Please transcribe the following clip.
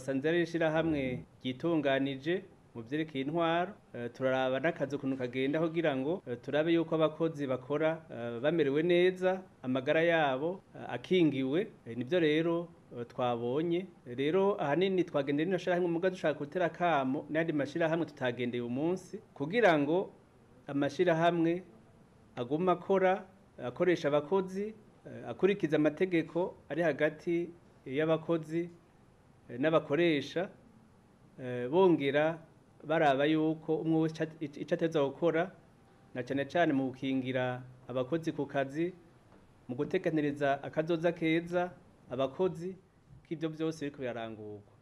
twasanze ari ishirahamwe ryitunganije mu vyerekeye intwaro, turaraba n'akazi ukuntu kagenda kugira ngo turabe yuko abakozi bakora bamerewe neza, amagara yabo akingiwe. Nivyo rero twabonye rero ahanini twagendeye rino shirahamwe muga dushaka gutera kamo n'andi mashirahamwe tutagendeye umunsi kugira ngo amashirahamwe aguma akoresha abakozi akurikiza amategeko ari hagati y'abakozi n'abakoresha, bongera baraba yuko umwe wese ico ateza gukora na cane cane mu gukingira abakozi ku kazi, mu guteganiriza akazoza keza abakozi, k'ivyo vyose biriko birarangurwa.